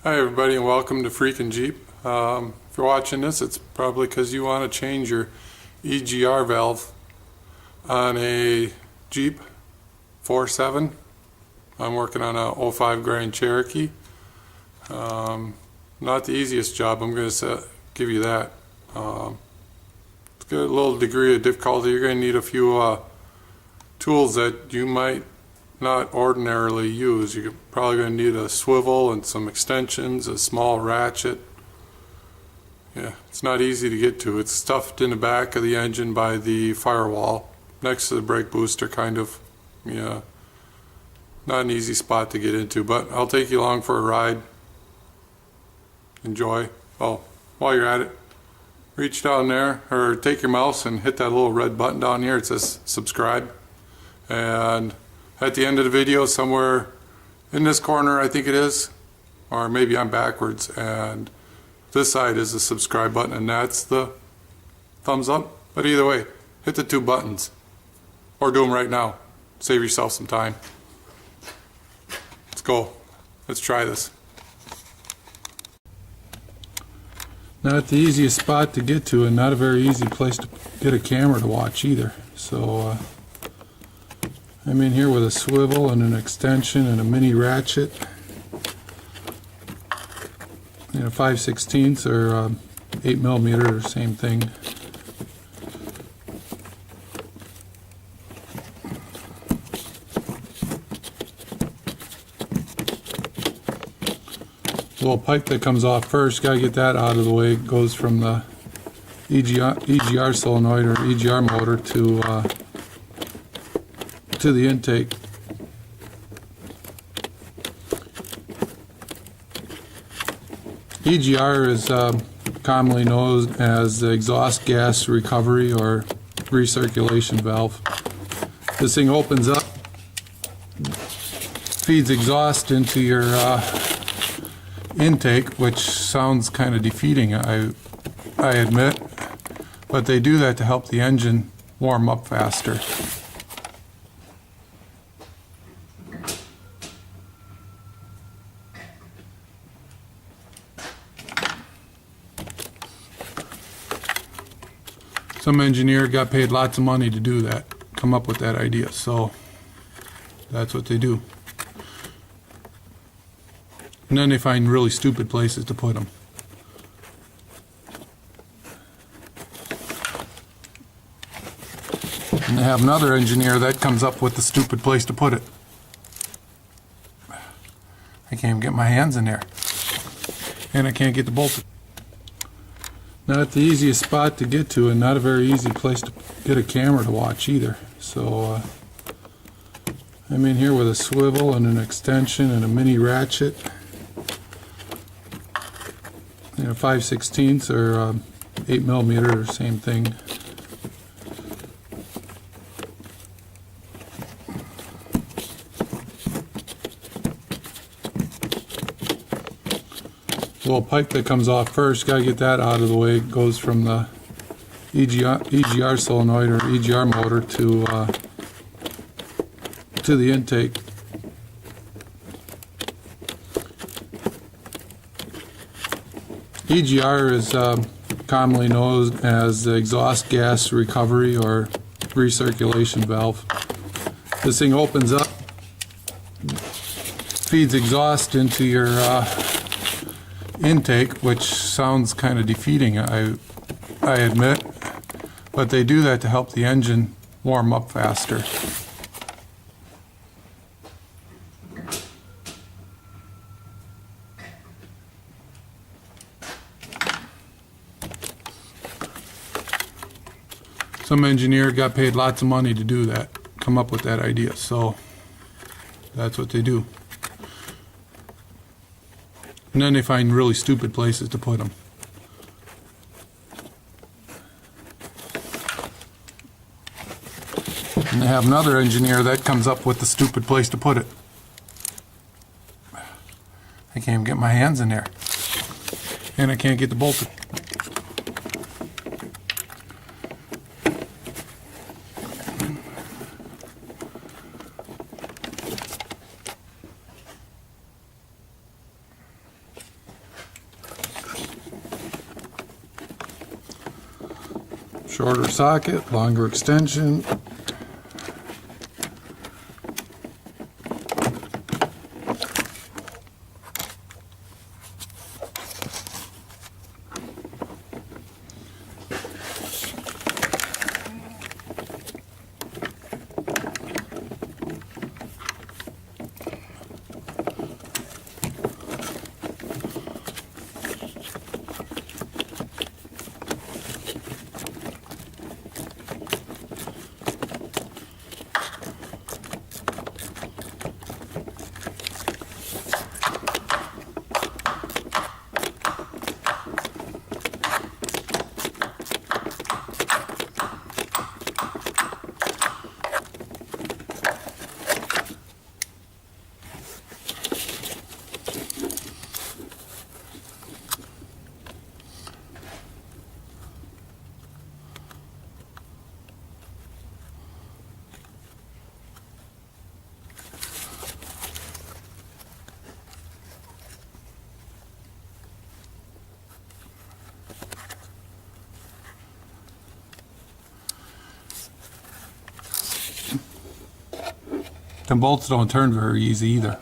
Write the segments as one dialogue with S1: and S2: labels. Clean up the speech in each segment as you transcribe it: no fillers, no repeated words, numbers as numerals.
S1: Hi everybody and welcome to Freakin' Jeep. If you're watching this, it's probably because you want to change your EGR valve on a Jeep 4.7. I'm working on a 05 Grand Cherokee. Not the easiest job, I'm going to give you that. It's got a little degree of difficulty. You're going to need a few tools that you might not ordinarily use. You're probably going to need a swivel and some extensions, a small ratchet. Yeah, it's not easy to get to. It's stuffed in the back of the engine by the firewall next to the brake booster, kind of. Yeah, not an easy spot to get into, but I'll take you along for a ride. Enjoy. Oh, while you're at it, reach down there or take your mouse and hit that little red button down here. It says subscribe, and at the end of the video, somewhere in this corner, I think it is, or maybe I'm backwards, and this side is the subscribe button, and that's the thumbs up. But either way, hit the two buttons, or do them right now. Save yourself some time. Let's go. Let's try this. Not the easiest spot to get to, and not a very easy place to get a camera to watch either. So, I'm in here with a swivel and an extension and a mini ratchet and a 5/16 or 8mm, same thing. Little pipe that comes off first, gotta get that out of the way. It goes from the EGR solenoid or EGR motor to the intake. EGR is commonly known as the exhaust gas recovery or recirculation valve. This thing opens up, feeds exhaust into your intake, which sounds kind of defeating, I admit, but they do that to help the engine warm up faster. Some engineer got paid lots of money to do that, come up with that idea, so that's what they do. And then they find really stupid places to put them. And they have another engineer that comes up with the stupid place to put it. I can't even get my hands in there. And I can't get the bolt. Not the easiest spot to get to, and not a very easy place to get a camera to watch either. So I'm in here with a swivel and an extension and a mini ratchet and a 5/16 or 8mm, same thing. Little pipe that comes off first, gotta get that out of the way. It goes from the EGR solenoid or EGR motor to the intake. EGR is commonly known as the exhaust gas recovery or recirculation valve. This thing opens up, feeds exhaust into your intake, which sounds kind of defeating, I admit, but they do that to help the engine warm up faster. Some engineer got paid lots of money to do that, come up with that idea, so that's what they do. And then they find really stupid places to put them. And they have another engineer that comes up with the stupid place to put it. I can't even get my hands in there. And I can't get the bolt. Shorter socket, longer extension. The bolts don't turn very easy either.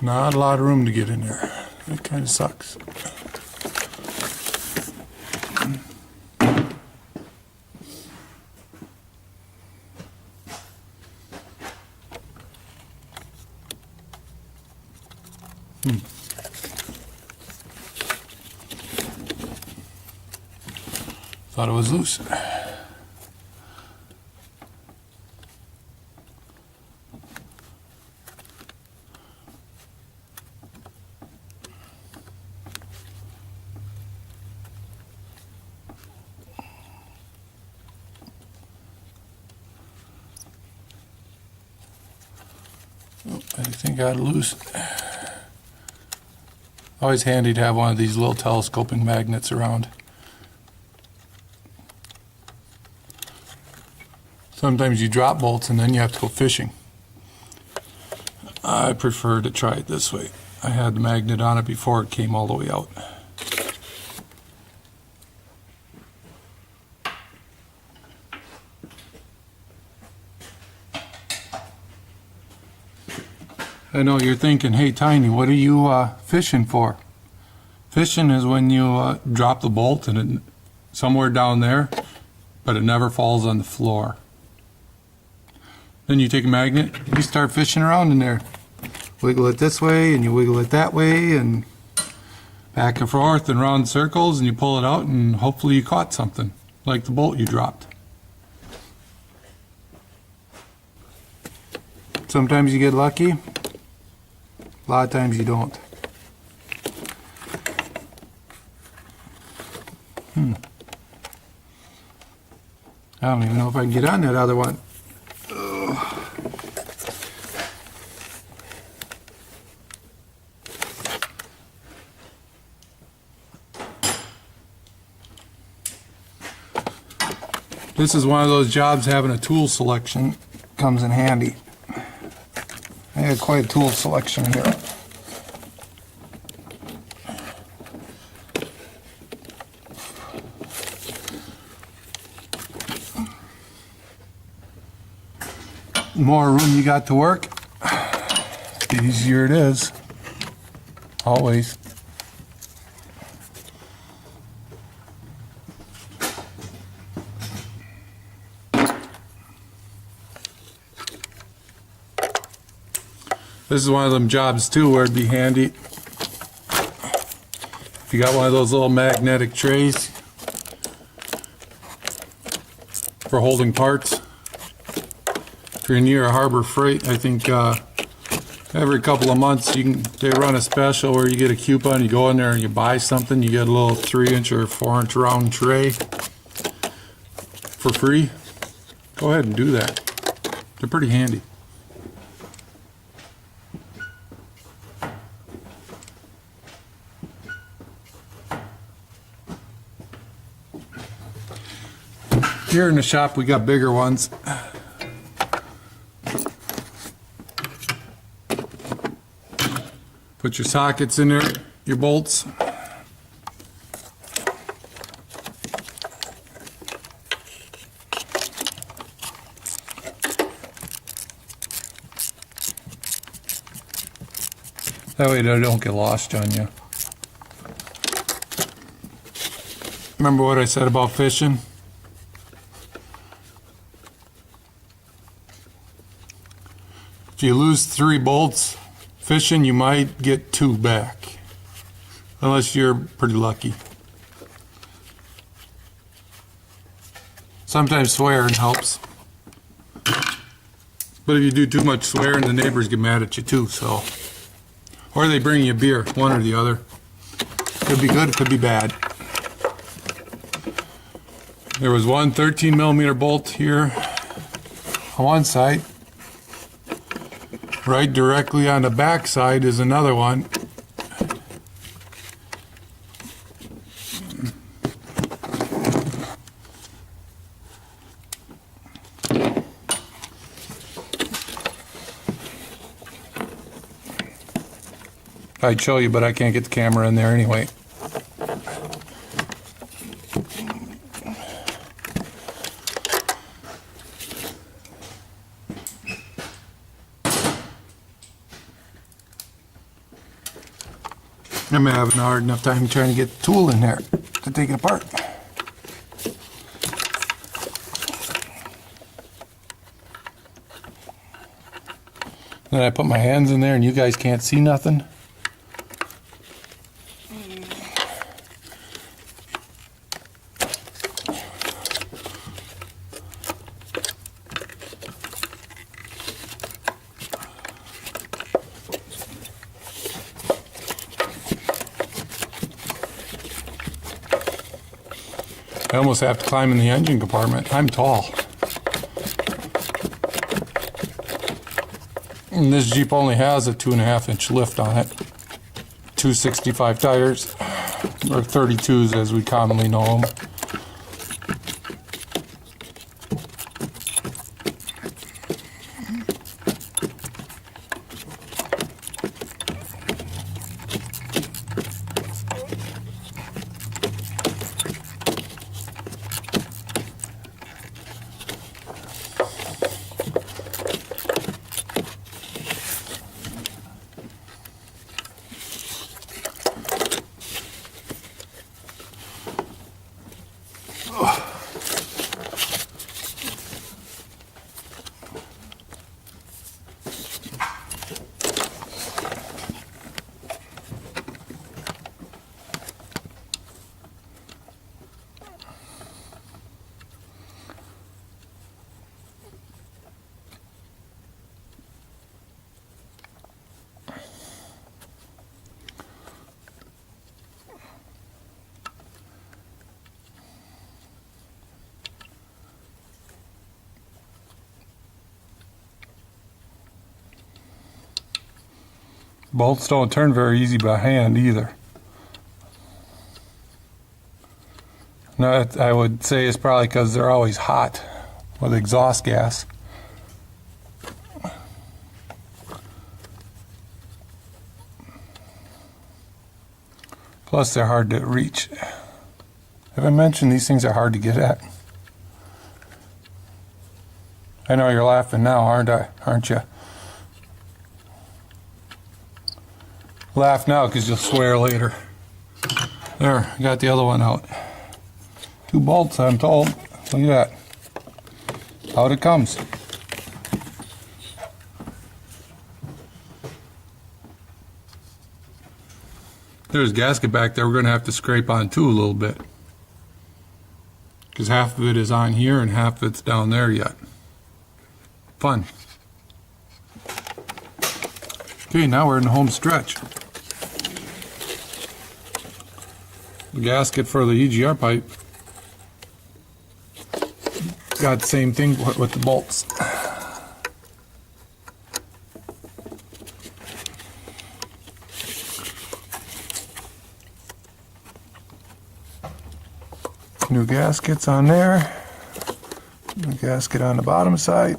S1: Not a lot of room to get in there. It kind of sucks. Thought it was loose. I think I got it loose. Always handy to have one of these little telescoping magnets around. Sometimes you drop bolts and then you have to go fishing. I prefer to try it this way. I had the magnet on it before it came all the way out. I know you're thinking, hey Tiny, what are you fishing for? Fishing is when you drop the bolt and it somewhere down there, but it never falls on the floor. Then you take a magnet, you start fishing around in there. Wiggle it this way and you wiggle it that way and back and forth and round circles, and you pull it out and hopefully you caught something, like the bolt you dropped. Sometimes you get lucky. A lot of times you don't. I don't even know if I can get on that other one. Ugh. This is one of those jobs having a tool selection comes in handy. I had quite a tool selection here. The more room you got to work, the easier it is. Always. This is one of them jobs too where it'd be handy If you got one of those little magnetic trays for holding parts, if you're near a Harbor Freight, I think every couple of months they run a special where you get a coupon, you go in there and you buy something, you get a little 3-inch or 4-inch round tray for free. Go ahead and do that. They're pretty handy. Here in the shop we got bigger ones. Put your sockets in there, your bolts. That way they don't get lost on you. Remember what I said about fishing? If you lose 3 bolts fishing, you might get 2 back, unless you're pretty lucky. Sometimes swearing helps, but if you do too much swearing, the neighbors get mad at you too. So, or they bring you beer, one or the other. Could be good, could be bad. There was one 13mm bolt here on one side. Right directly on the back side is another one. I'd show you, but I can't get the camera in there anyway. I'm having a hard enough time trying to get the tool in there to take it apart. Then I put my hands in there and you guys can't see nothing. I almost have to climb in the engine compartment. I'm tall. And this Jeep only has a 2.5-inch lift on it. 265 tires, or 32s as we commonly know them. Bolts don't turn very easy by hand either. No, I would say it's probably because they're always hot with exhaust gas. Plus they're hard to reach. Have I mentioned these things are hard to get at? I know you're laughing now, aren't you? Laugh now because you'll swear later. There, I got the other one out. 2 bolts, I'm told. Look at that. Out it comes. There's a gasket back there we're going to have to scrape on too a little bit. Because half of it is on here and half of it's down there yet. Fun. Okay, now we're in the home stretch. The gasket for the EGR pipe got the same thing with the bolts. New gaskets on there. New gasket on the bottom side.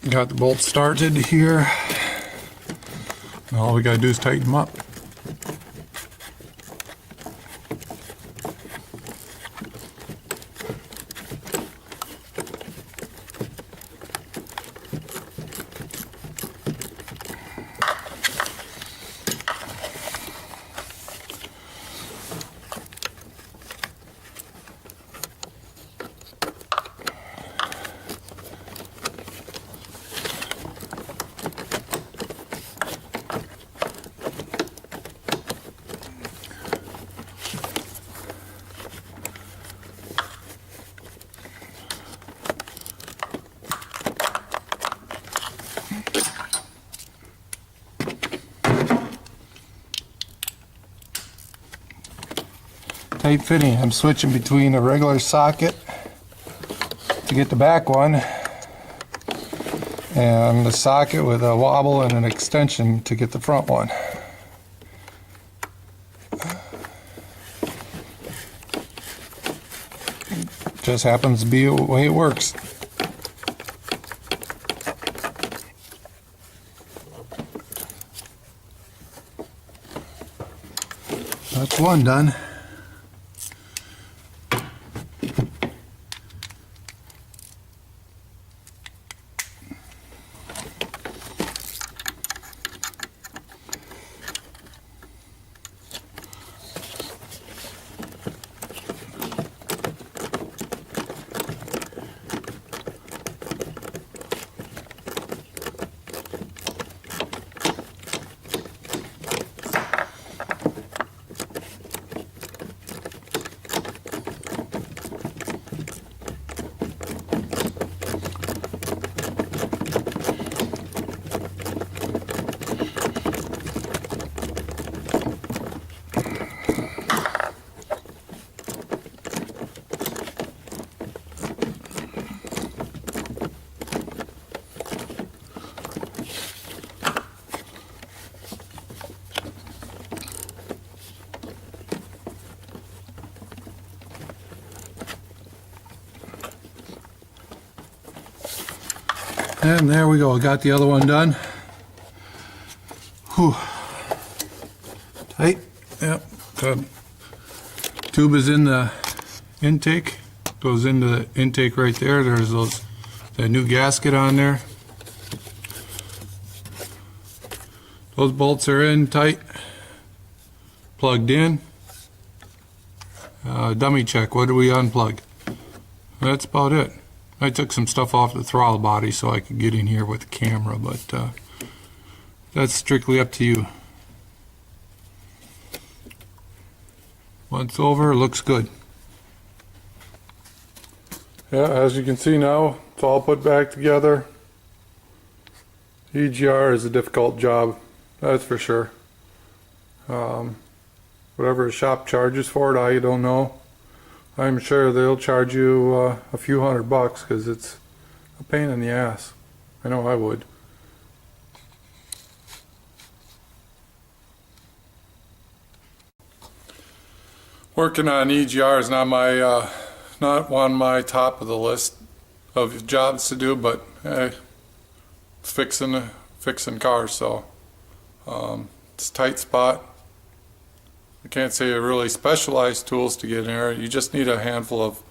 S1: Got the bolts started here. All we gotta do is tighten them up. Tight fitting. I'm switching between a regular socket to get the back one and the socket with a wobble and an extension to get the front one. Just happens to be the way it works. That's one done. And there we go, got the other one done. Whew. Tight. Yep, the tube is in the intake, goes into the intake right there. There's that new gasket on there. Those bolts are in tight, plugged in. Dummy check, what do we unplug? That's about it. I took some stuff off the throttle body so I could get in here with the camera, but that's strictly up to you. Once over, looks good. Yeah, as you can see now, it's all put back together. EGR is a difficult job, that's for sure. Whatever a shop charges for it, I don't know. I'm sure they'll charge you a few $100 because it's a pain in the ass. I know I would. Working on EGR is not on my top of the list of jobs to do, but hey, it's fixing cars, so it's a tight spot. I can't say really specialized tools to get in there. You just need a handful of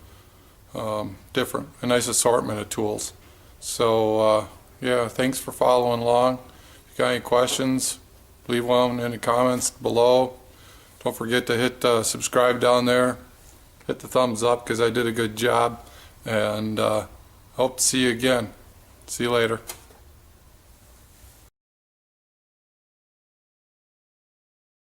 S1: a nice assortment of tools. So yeah, thanks for following along. If you got any questions, leave one in the comments below. Don't forget to hit subscribe down there. Hit the thumbs up because I did a good job, and hope to see you again. See you later.